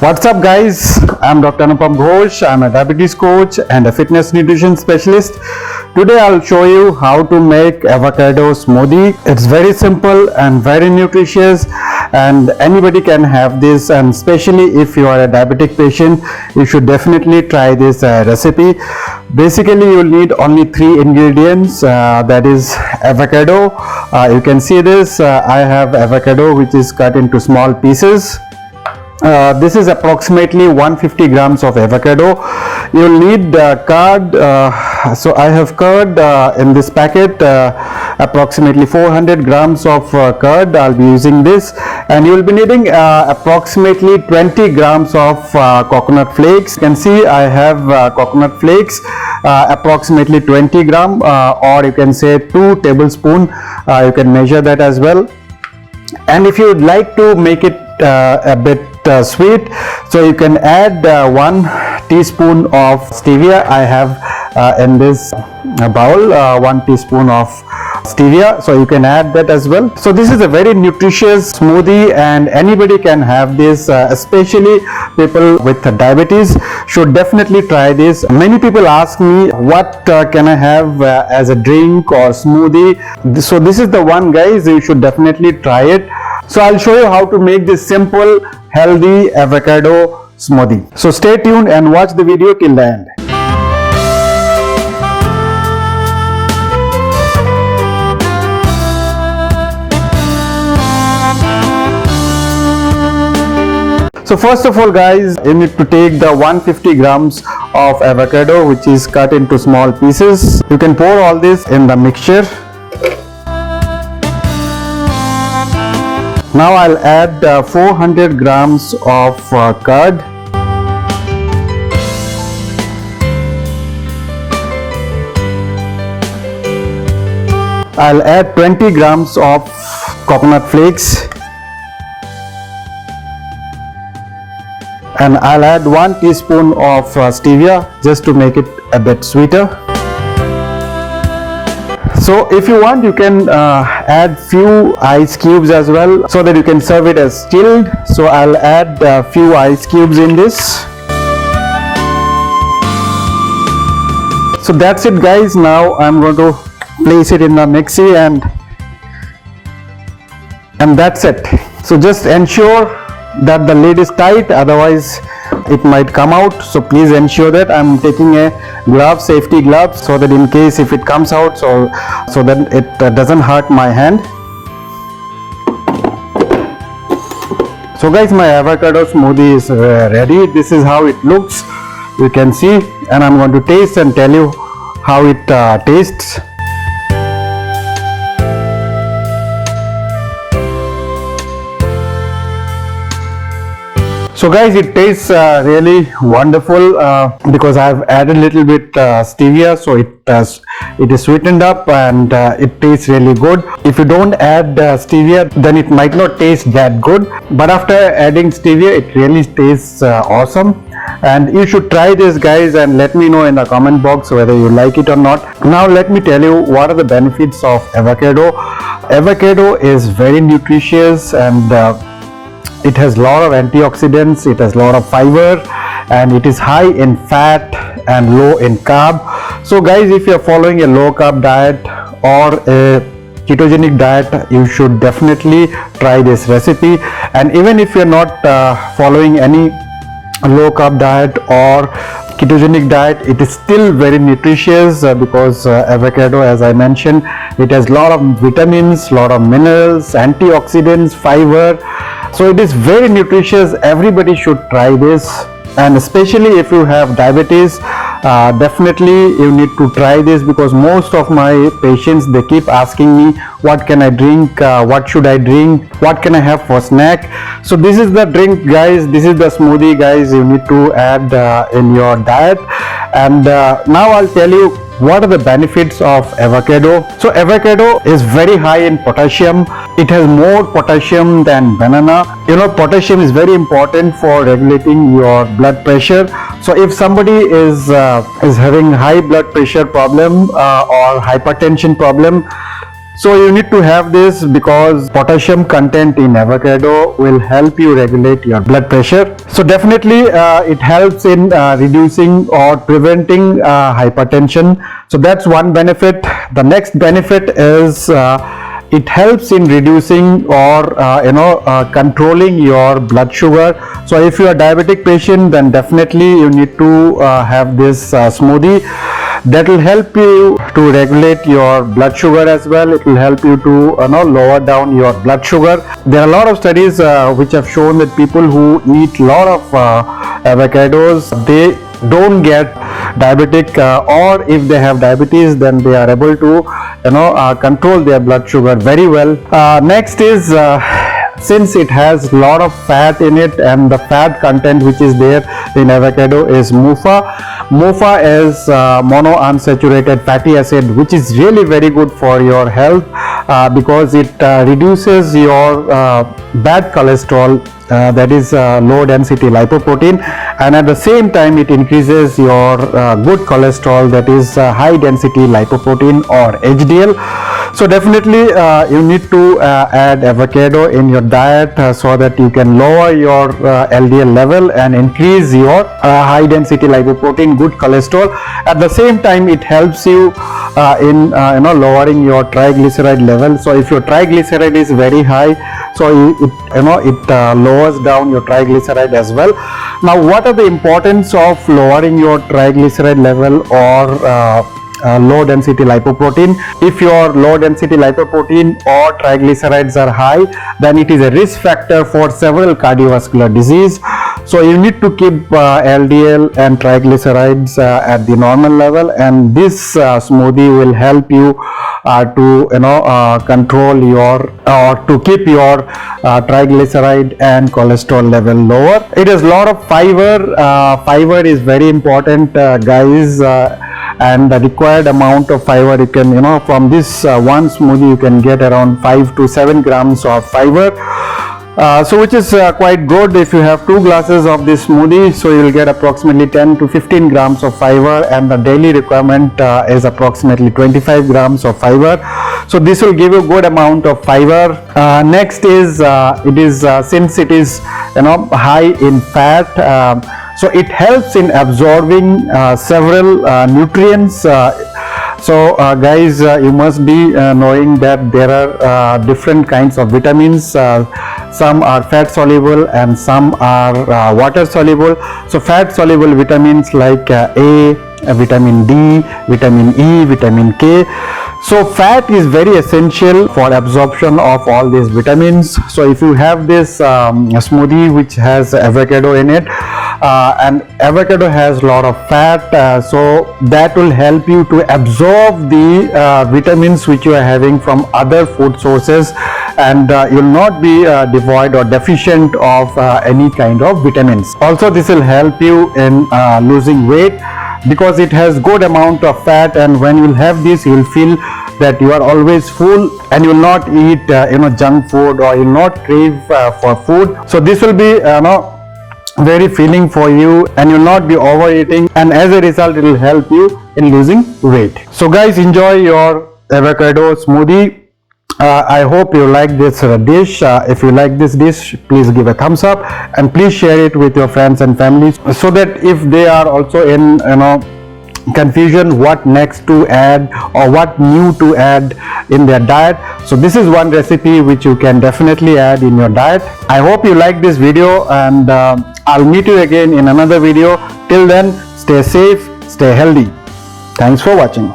What's up guys, I'm Dr. Anupam Ghose. I'm a diabetes coach and a fitness nutrition specialist. Today I'll show you how to make avocado smoothie. It's very simple and very nutritious, and anybody can have this, and especially if you are a diabetic patient, you should definitely try this recipe. Basically you'll need only 3 ingredients, that is avocado. You can see this, I have avocado which is cut into small pieces. This is approximately 150 grams of avocado. You'll need curd. So I have curd in this packet, approximately 400 grams of curd. I'll be using this, and you'll be needing approximately 20 grams of coconut flakes. You can see I have coconut flakes, approximately 20 gram, or you can say 2 tablespoons. You can measure that as well. And if you would like to make it a bit sweet, so you can add 1 teaspoon of stevia. I have in this bowl 1 teaspoon of stevia, so you can add that as well. So this is a very nutritious smoothie, and anybody can have this, especially people with diabetes should definitely try this. Many people ask me what can I have as a drink or smoothie. So this is the one, guys. You should definitely try it. So I'll show you how to make this simple healthy avocado smoothie. So stay tuned and watch the video till the end. So first of all guys, you need to take the 150 grams of avocado which is cut into small pieces. You can pour all this in the mixture. Now I'll add 400 grams of curd. I'll add 20 grams of coconut flakes. And I'll add 1 teaspoon of stevia just to make it a bit sweeter. So if you want, you can add few ice cubes as well, so that you can serve it as chilled. So I'll add a few ice cubes in this. So that's it guys. Now I'm going to place it in the mixie, and that's it. So just ensure that the lid is tight, otherwise it might come out. So please ensure that. I'm taking a glove, safety gloves, so that in case if it comes out, so that it doesn't hurt my hand. So guys, my avocado smoothie is ready. This is how it looks, you can see, and I'm going to taste and tell you how it tastes. So guys, it tastes really wonderful because I've added a little bit stevia, so it is sweetened up, and it tastes really good. If you don't add stevia, then it might not taste that good, but after adding stevia, it really tastes awesome. And you should try this guys, and let me know in the comment box whether you like it or not. Now let me tell you what are the benefits of avocado. Avocado is very nutritious, and it has a lot of antioxidants, it has a lot of fiber, and it is high in fat and low in carb. So guys, if you are following a low carb diet or a ketogenic diet, you should definitely try this recipe. And even if you are not following any low carb diet or ketogenic diet, it is still very nutritious because avocado, as I mentioned, it has a lot of vitamins, lot of minerals, antioxidants, fiber. So it is very nutritious. Everybody should try this, and especially if you have diabetes, definitely you need to try this, because most of my patients, they keep asking me what can I drink, what should I drink, what can I have for snack. So this is the drink guys, this is the smoothie guys, you need to add in your diet. And now I'll tell you what are the benefits of avocado. So avocado is very high in potassium. It has more potassium than banana. You know, potassium is very important for regulating your blood pressure. So if somebody is having high blood pressure problem or hypertension problem, So you need to have this because potassium content in avocado will help you regulate your blood pressure. So definitely it helps in reducing or preventing hypertension. So that's one benefit. The next benefit is it helps in reducing or controlling your blood sugar. So if you are a diabetic patient, then definitely you need to have this smoothie. That will help you to regulate your blood sugar as well. It will help you to lower down your blood sugar. There are a lot of studies which have shown that people who eat a lot of avocados, they don't get diabetic, or if they have diabetes, then they are able to control their blood sugar very well. Next is since it has a lot of fat in it, and the fat content which is there in avocado is MUFA. MUFA is monounsaturated fatty acid, which is really very good for your health because it reduces your bad cholesterol, that is low density lipoprotein, and at the same time it increases your good cholesterol, that is high density lipoprotein or HDL. So definitely you need to add avocado in your diet so that you can lower your LDL level and increase your high density lipoprotein, good cholesterol. At the same time it helps you in lowering your triglyceride level. So if your triglyceride is very high, so it lowers down your triglyceride as well. Now, what are the importance of lowering your triglyceride level or low density lipoprotein? If your low density lipoprotein or triglycerides are high, then it is a risk factor for several cardiovascular disease. So you need to keep LDL and triglycerides at the normal level, and this smoothie will help you to control your or to keep your triglyceride and cholesterol level lower. It has a lot of fiber. Fiber is very important, guys. And the required amount of fiber, you can from this one smoothie you can get around 5 to 7 grams of fiber, so which is quite good. If you have 2 glasses of this smoothie, so you will get approximately 10 to 15 grams of fiber, and the daily requirement is approximately 25 grams of fiber. So this will give you a good amount of fiber. Next is since it is high in fat, so it helps in absorbing several nutrients. So guys, you must be knowing that there are different kinds of vitamins. Some are fat soluble and some are water soluble. So fat soluble vitamins like A, vitamin D, vitamin E, vitamin K. So fat is very essential for absorption of all these vitamins. So if you have this smoothie which has avocado in it, and avocado has a lot of fat, so that will help you to absorb the vitamins which you are having from other food sources, and you will not be devoid or deficient of any kind of vitamins. Also, this will help you in losing weight because it has good amount of fat, and when you will have this, you will feel that you are always full and you will not eat junk food, or you will not crave for food. So this will be very filling for you, and you will not be overeating, and as a result it will help you in losing weight. So guys, enjoy your avocado smoothie. I hope you like this dish. If you like this dish, please give a thumbs up, and please share it with your friends and family, so that if they are also in confusion what next to add or what new to add in their diet, so this is one recipe which you can definitely add in your diet. I hope you like this video, and I'll meet you again in another video. Till then, stay safe, stay healthy. Thanks for watching.